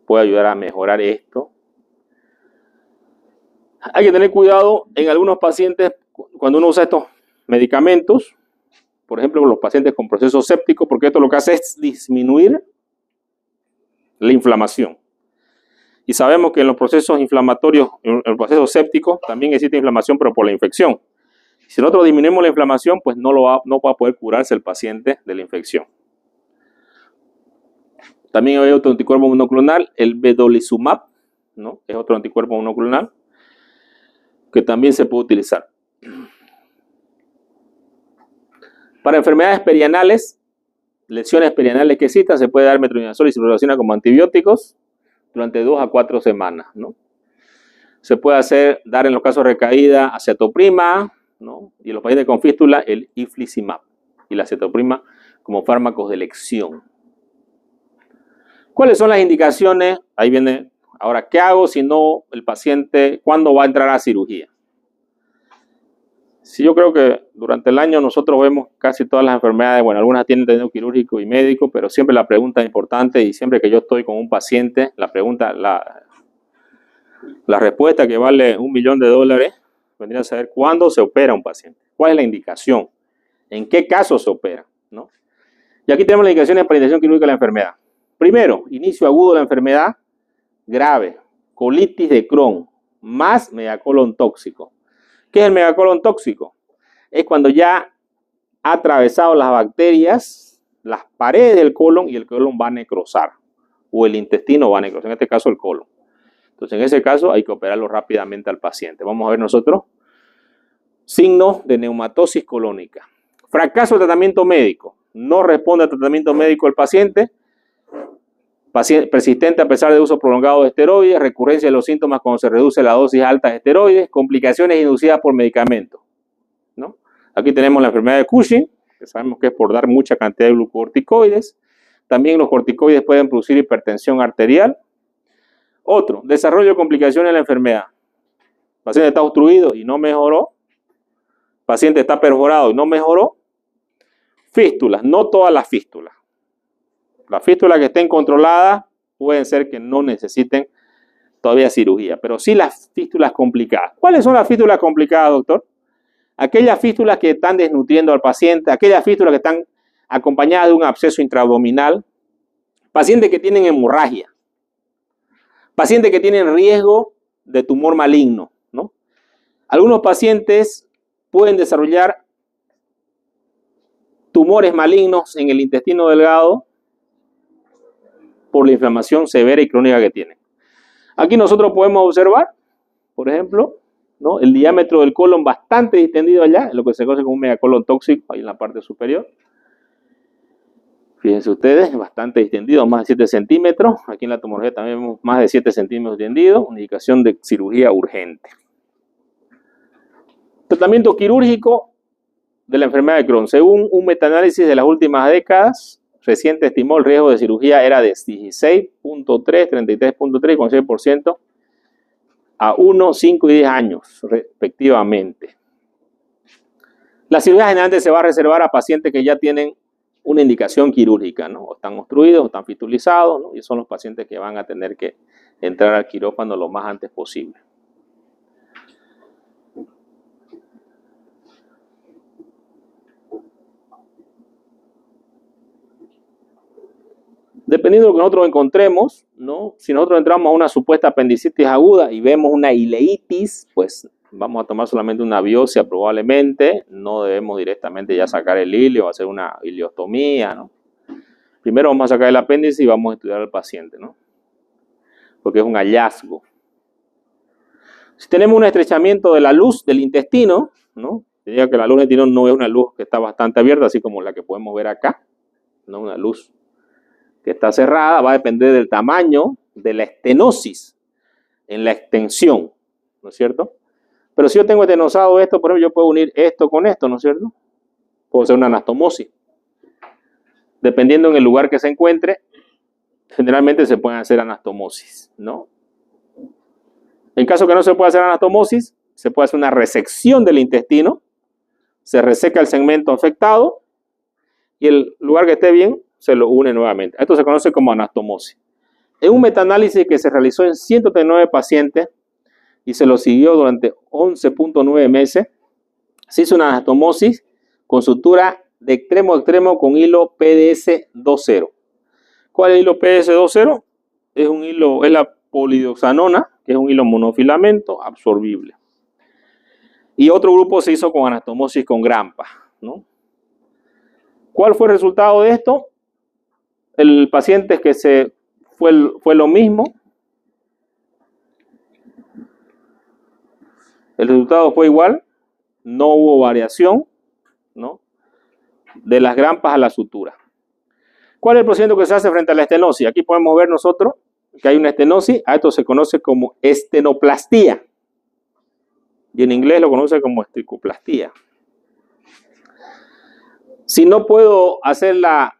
Puede ayudar a mejorar esto. Hay que tener cuidado en algunos pacientes cuando uno usa estos medicamentos, por ejemplo, los pacientes con proceso séptico, porque esto lo que hace es disminuir la inflamación. Y sabemos que en los procesos inflamatorios, en el proceso séptico, también existe inflamación, pero por la infección. Si nosotros disminuimos la inflamación, pues no va a poder curarse el paciente de la infección. También hay otro anticuerpo monoclonal, el vedolizumab, ¿no? Es otro anticuerpo monoclonal que también se puede utilizar. Para enfermedades perianales, lesiones perianales que existan, se puede dar metronidazol y ciprofloxacina como antibióticos durante 2 a 4 semanas, ¿no? Se puede dar en los casos de recaída acetoprima, ¿no? Y en los pacientes con fístula, el infliximab y la acetoprima como fármacos de elección. ¿Cuáles son las indicaciones? Ahí viene, ahora, ¿qué hago si no el paciente, cuándo va a entrar a cirugía? Sí, yo creo que durante el año nosotros vemos casi todas las enfermedades, bueno, algunas tienen tenido quirúrgico y médico, pero siempre la pregunta es importante y siempre que yo estoy con un paciente, la respuesta que vale $1 millón vendría a saber cuándo se opera un paciente, cuál es la indicación, en qué caso se opera, ¿no? Y aquí tenemos las indicaciones para indicación quirúrgica de la enfermedad. Primero, inicio agudo de la enfermedad grave, colitis de Crohn, más megacolon tóxico. ¿Qué es el megacolon tóxico? Es cuando ya ha atravesado las bacterias, las paredes del colon y el colon va a necrosar, o el intestino va a necrosar, en este caso el colon. Entonces, en ese caso hay que operarlo rápidamente al paciente. Vamos a ver nosotros signos de neumatosis colónica. Fracaso de tratamiento médico. No responde al tratamiento médico el paciente. Persistente a pesar de uso prolongado de esteroides, recurrencia de los síntomas cuando se reduce la dosis alta de esteroides, complicaciones inducidas por medicamentos, ¿no? Aquí tenemos la enfermedad de Cushing, que sabemos que es por dar mucha cantidad de glucocorticoides. También los corticoides pueden producir hipertensión arterial. Otro, desarrollo de complicaciones de la enfermedad. El paciente está obstruido y no mejoró. El paciente está perforado y no mejoró. Fístulas, no todas las fístulas. Las fístulas que estén controladas pueden ser que no necesiten todavía cirugía, pero sí las fístulas complicadas. ¿Cuáles son las fístulas complicadas, doctor? Aquellas fístulas que están desnutriendo al paciente, aquellas fístulas que están acompañadas de un absceso intraabdominal, pacientes que tienen hemorragia, pacientes que tienen riesgo de tumor maligno, ¿no? Algunos pacientes pueden desarrollar tumores malignos en el intestino delgado por la inflamación severa y crónica que tienen. Aquí nosotros podemos observar, por ejemplo, ¿no?, el diámetro del colon bastante distendido allá, lo que se conoce como un megacolon tóxico, ahí en la parte superior. Fíjense ustedes, bastante distendido, más de 7 centímetros. Aquí en la tomografía también vemos más de 7 centímetros distendido, una indicación de cirugía urgente. Tratamiento quirúrgico de la enfermedad de Crohn. Según un metaanálisis de las últimas décadas, reciente estimó el riesgo de cirugía era de 16.3, 33.3 con 6% a 1, 5 y 10 años, respectivamente. La cirugía generalmente se va a reservar a pacientes que ya tienen una indicación quirúrgica, ¿no? O están obstruidos, o están fistulizados, ¿no? Y son los pacientes que van a tener que entrar al quirófano lo más antes posible. Dependiendo de lo que nosotros encontremos, ¿no? Si nosotros entramos a una supuesta apendicitis aguda y vemos una ileitis, pues vamos a tomar solamente una biopsia probablemente, no debemos directamente ya sacar el ilio o hacer una ileostomía, ¿no? Primero vamos a sacar el apéndice y vamos a estudiar al paciente, ¿no? Porque es un hallazgo. Si tenemos un estrechamiento de la luz del intestino, ¿no? Diría que la luz del intestino no es una luz que está bastante abierta, así como la que podemos ver acá, no una luz que está cerrada, va a depender del tamaño de la estenosis en la extensión, ¿no es cierto? Pero si yo tengo estenosado esto, por ejemplo, yo puedo unir esto con esto, ¿no es cierto? Puedo hacer una anastomosis. Dependiendo en el lugar que se encuentre, generalmente se pueden hacer anastomosis, ¿no? En caso que no se pueda hacer anastomosis, se puede hacer una resección del intestino, se reseca el segmento afectado y el lugar que esté bien se lo une nuevamente. Esto se conoce como anastomosis. En un metaanálisis que se realizó en 139 pacientes y se lo siguió durante 11.9 meses, se hizo una anastomosis con sutura de extremo a extremo con hilo PDS 2.0. ¿Cuál es el hilo PDS 2.0? Es la polidioxanona, que es un hilo monofilamento absorbible. Y otro grupo se hizo con anastomosis con grampa, ¿no? ¿Cuál fue el resultado de esto? el paciente que fue lo mismo. El resultado fue igual, no hubo variación, ¿no?, de las grampas a la sutura. ¿Cuál es el procedimiento que se hace frente a la estenosis? Aquí podemos ver nosotros que hay una estenosis. A esto se conoce como estenoplastía. Y en inglés lo conoce como estricoplastía. Si no puedo hacer la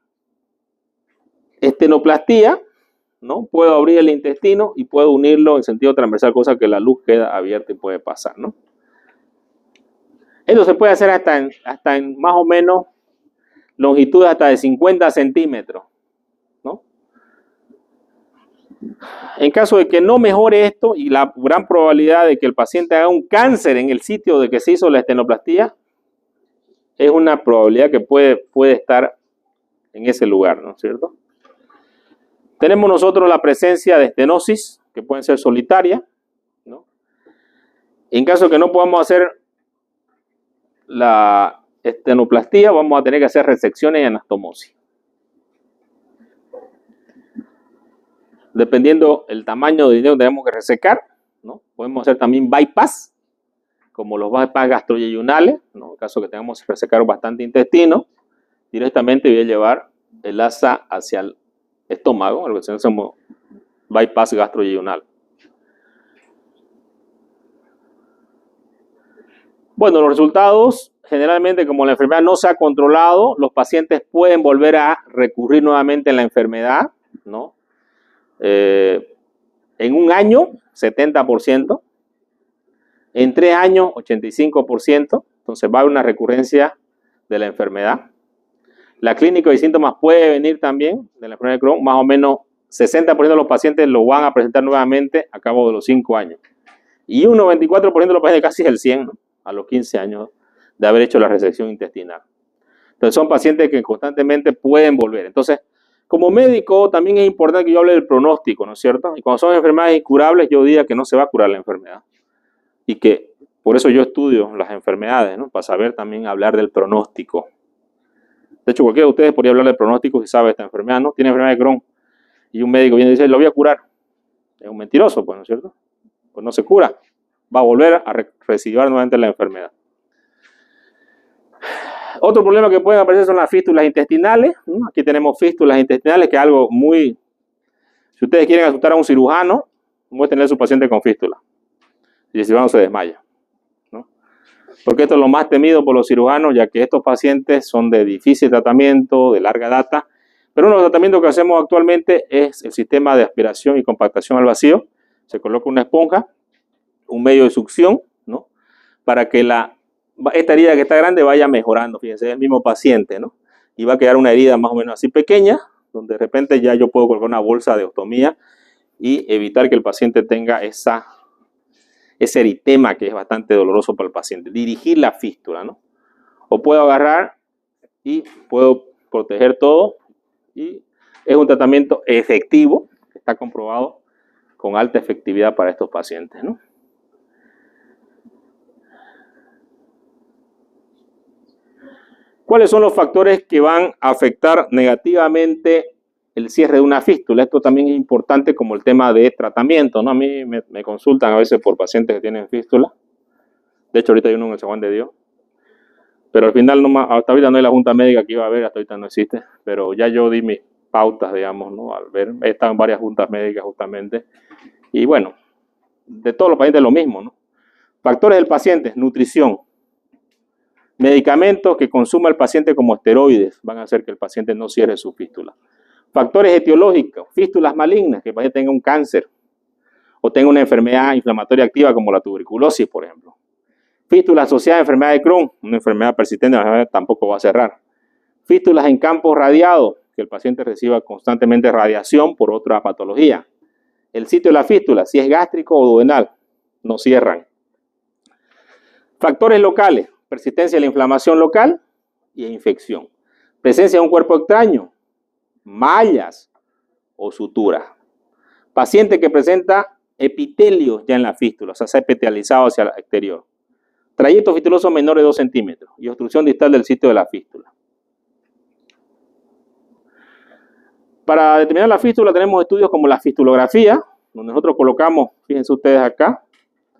estenoplastía, ¿no?, puedo abrir el intestino y puedo unirlo en sentido transversal, cosa que la luz queda abierta y puede pasar, ¿no? Esto se puede hacer hasta en más o menos longitud hasta de 50 centímetros, ¿no? En caso de que no mejore esto y la gran probabilidad de que el paciente haga un cáncer en el sitio de que se hizo la estenoplastía, es una probabilidad que puede estar en ese lugar, ¿no es cierto? Tenemos nosotros la presencia de estenosis, que pueden ser solitarias, ¿no? En caso de que no podamos hacer la estenoplastía, vamos a tener que hacer resecciones y anastomosis. Dependiendo el tamaño del dinero que tenemos que resecar, ¿no? Podemos hacer también bypass, como los bypass gastroyeyunales, ¿no? En caso de que tengamos que resecar bastante intestino, directamente voy a llevar el asa hacia el estómago, lo que se llama bypass gastroyeyunal. Bueno, los resultados, generalmente, como la enfermedad no se ha controlado, los pacientes pueden volver a recurrir nuevamente a la enfermedad, ¿no? En un año, 70%. En 3 años, 85%. Entonces va a haber una recurrencia de la enfermedad. La clínica de síntomas puede venir también de la enfermedad de Crohn. Más o menos 60% de los pacientes lo van a presentar nuevamente a cabo de los 5 años. Y un 94% de los pacientes, casi el 100%, ¿no?, a los 15 años de haber hecho la resección intestinal. Entonces son pacientes que constantemente pueden volver. Entonces, como médico también es importante que yo hable del pronóstico, ¿no es cierto? Y cuando son enfermedades incurables, yo diga que no se va a curar la enfermedad. Y que por eso yo estudio las enfermedades, ¿no?, para saber también hablar del pronóstico. De hecho, cualquiera de ustedes podría hablar del pronóstico si sabe esta enfermedad, ¿no? Tiene enfermedad de Crohn y un médico viene y dice, lo voy a curar. Es un mentiroso, pues, ¿no es cierto? Pues no se cura. Va a volver a recidir nuevamente la enfermedad. Otro problema que pueden aparecer son las fístulas intestinales, ¿no? Aquí tenemos fístulas intestinales, que es algo muy... Si ustedes quieren asustar a un cirujano, muéstrenle a su paciente con fístula. Y el cirujano se desmaya, ¿no? Porque esto es lo más temido por los cirujanos, ya que estos pacientes son de difícil tratamiento, de larga data. Pero uno de los tratamientos que hacemos actualmente es el sistema de aspiración y compactación al vacío. Se coloca una esponja, un medio de succión, ¿no?, para que esta herida que está grande vaya mejorando. Fíjense, es el mismo paciente, ¿no? Y va a quedar una herida más o menos así pequeña, donde de repente ya yo puedo colocar una bolsa de ostomía y evitar que el paciente tenga ese eritema que es bastante doloroso para el paciente. Dirigir la fístula, ¿no? O puedo agarrar y puedo proteger todo, y es un tratamiento efectivo, que está comprobado con alta efectividad para estos pacientes, ¿no? ¿Cuáles son los factores que van a afectar negativamente el cierre de una fístula? Esto también es importante como el tema de tratamiento, ¿no? A mí me consultan a veces por pacientes que tienen fístula. De hecho, ahorita hay uno en el San Juan de Dios. Pero al final, hasta ahorita no hay la junta médica que iba a haber, hasta ahorita no existe. Pero ya yo di mis pautas, digamos, ¿no? Al ver, he estado en varias juntas médicas justamente. Y bueno, de todos los pacientes lo mismo, ¿no? Factores del paciente, nutrición. Medicamentos que consuma el paciente como esteroides van a hacer que el paciente no cierre su fístula. Factores etiológicos, fístulas malignas, que el paciente tenga un cáncer o tenga una enfermedad inflamatoria activa como la tuberculosis, por ejemplo. Fístulas asociadas a enfermedad de Crohn, una enfermedad persistente, la enfermedad tampoco va a cerrar. Fístulas en campos radiados, que el paciente reciba constantemente radiación por otra patología. El sitio de la fístula, si es gástrico o duodenal, no cierran. Factores locales, persistencia de la inflamación local y infección. Presencia de un cuerpo extraño, mallas o suturas. Paciente que presenta epitelios ya en la fístula, o sea, se ha epitelializado hacia el exterior. Trayecto fistuloso menor de 2 centímetros y obstrucción distal del sitio de la fístula. Para determinar la fístula tenemos estudios como la fistulografía, donde nosotros colocamos, fíjense ustedes acá,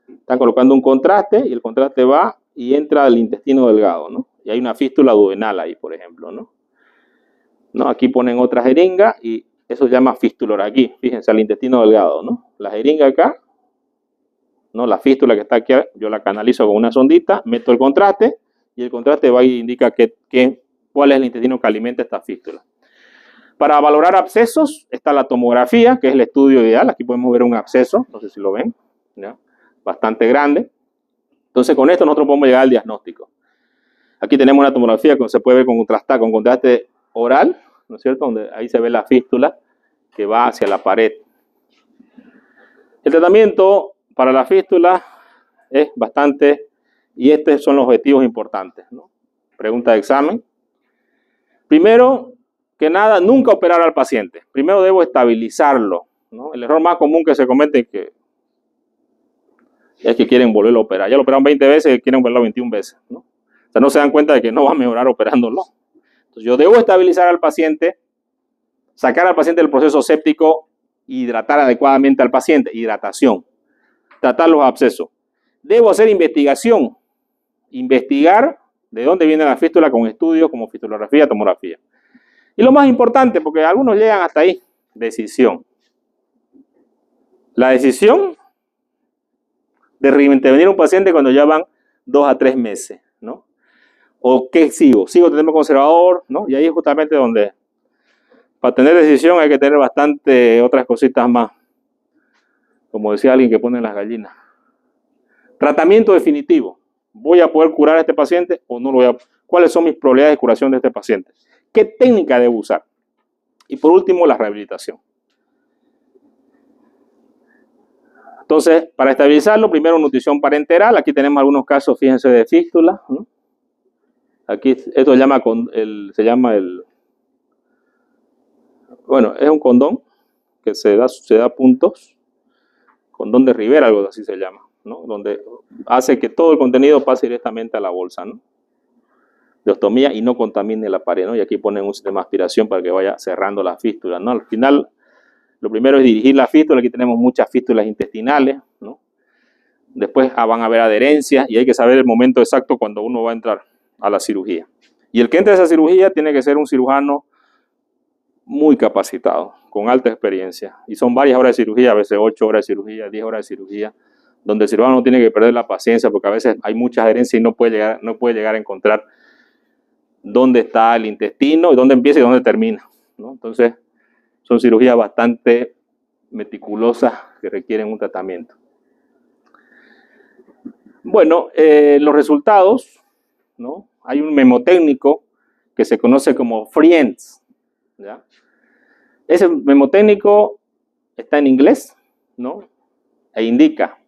están colocando un contraste y el contraste va y entra al intestino delgado, ¿no? Y hay una fístula duodenal ahí, por ejemplo, ¿no? Aquí ponen otra jeringa y eso se llama fístula aquí, fíjense, al intestino delgado, ¿no? La jeringa acá, ¿no? La fístula que está aquí, yo la canalizo con una sondita, meto el contraste y el contraste va y indica cuál es el intestino que alimenta esta fístula. Para valorar abscesos está la tomografía, que es el estudio ideal. Aquí podemos ver un absceso, no sé si lo ven, ¿ya? Bastante grande. Entonces con esto nosotros podemos llegar al diagnóstico. Aquí tenemos una tomografía que se puede ver con contraste oral, ¿no es cierto? Donde ahí se ve la fístula que va hacia la pared. El tratamiento para la fístula es bastante, y estos son los objetivos importantes, ¿no? Pregunta de examen. Primero que nada, nunca operar al paciente. Primero debo estabilizarlo, ¿no? El error más común que se comete es que quieren volverlo a operar. Ya lo operaron 20 veces y quieren volverlo 21 veces, ¿no? O sea, no se dan cuenta de que no va a mejorar operándolo. Entonces, yo debo estabilizar al paciente, sacar al paciente del proceso séptico, hidratar adecuadamente al paciente, hidratación, tratar los abscesos. Debo hacer investigación, investigar de dónde viene la fístula con estudios como fistulografía, tomografía. Y lo más importante, porque algunos llegan hasta ahí, decisión. La decisión de reintervenir a un paciente cuando ya van 2 a 3 meses, ¿no? ¿O qué sigo? ¿Sigo teniendo conservador? ¿No? Y ahí es justamente donde, para tener decisión hay que tener bastante otras cositas más. Como decía alguien que pone las gallinas. Tratamiento definitivo. ¿Voy a poder curar a este paciente o no lo voy a? ¿Cuáles son mis probabilidades de curación de este paciente? ¿Qué técnica debo usar? Y por último, la rehabilitación. Entonces, para estabilizarlo, primero nutrición parenteral. Aquí tenemos algunos casos, fíjense, de fístula, ¿no? Aquí esto se llama bueno, es un condón que se da puntos, condón de Rivera, algo así se llama, ¿no? Donde hace que todo el contenido pase directamente a la bolsa, ¿no? De ostomía y no contamine la pared, ¿no? Y aquí ponen un sistema de aspiración para que vaya cerrando las fístulas, ¿no? Al final, lo primero es dirigir la fístula. Aquí tenemos muchas fístulas intestinales, ¿no? Después van a haber adherencias y hay que saber el momento exacto cuando uno va a entrar a la cirugía. Y el que entre a esa cirugía tiene que ser un cirujano muy capacitado, con alta experiencia. Y son varias horas de cirugía, a veces 8 horas de cirugía, 10 horas de cirugía, donde el cirujano tiene que perder la paciencia porque a veces hay muchas adherencias y no puede llegar a encontrar dónde está el intestino y dónde empieza y dónde termina, ¿no? Entonces, son cirugías bastante meticulosas que requieren un tratamiento. Bueno, los resultados, ¿no? Hay un memotécnico que se conoce como Friends, ¿ya? Ese memotécnico está en inglés, ¿no? E indica,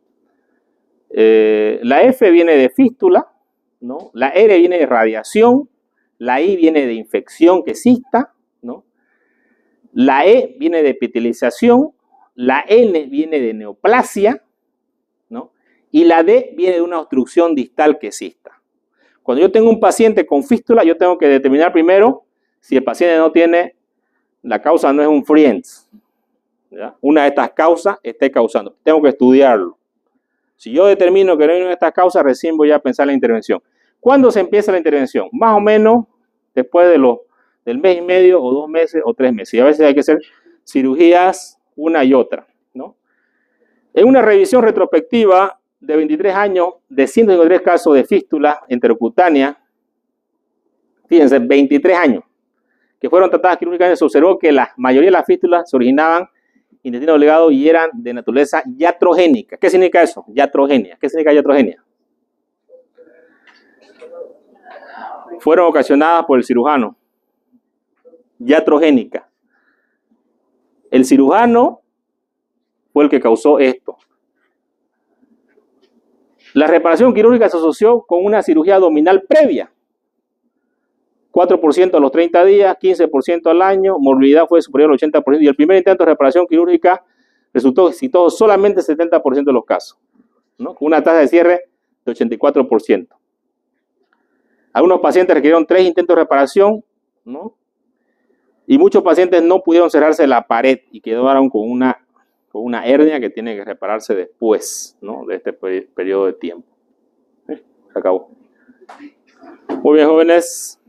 la F viene de fístula, ¿no? La R viene de radiación, la I viene de infección que exista, ¿no? La E viene de epitelización, la N viene de neoplasia, ¿no? Y la D viene de una obstrucción distal que exista. Cuando yo tengo un paciente con fístula, yo tengo que determinar primero si el paciente no tiene, la causa no es un Friends, ¿ya? Una de estas causas esté causando. Tengo que estudiarlo. Si yo determino que no hay una de estas causas, recién voy a pensar en la intervención. ¿Cuándo se empieza la intervención? Más o menos después del mes y medio o 2 meses o 3 meses. Y a veces hay que hacer cirugías una y otra, ¿no? En una revisión retrospectiva de 23 años, de 153 casos de fístula enterocutánea, fíjense, 23 años, que fueron tratadas quirúrgicamente, se observó que la mayoría de las fístulas se originaban en intestino delgado y eran de naturaleza iatrogénica. ¿Qué significa eso? Iatrogenia. ¿Qué significa iatrogenia? Fueron ocasionadas por el cirujano. Iatrogénica. El cirujano fue el que causó esto. La reparación quirúrgica se asoció con una cirugía abdominal previa. 4% a los 30 días, 15% al año, morbilidad fue superior al 80% y el primer intento de reparación quirúrgica resultó exitoso solamente en 70% de los casos, ¿no? Con una tasa de cierre de 84%. Algunos pacientes requirieron 3 intentos de reparación, ¿no? Y muchos pacientes no pudieron cerrarse la pared y quedaron con una hernia que tiene que repararse después, ¿no? De este periodo de tiempo. Se acabó. Muy bien, jóvenes.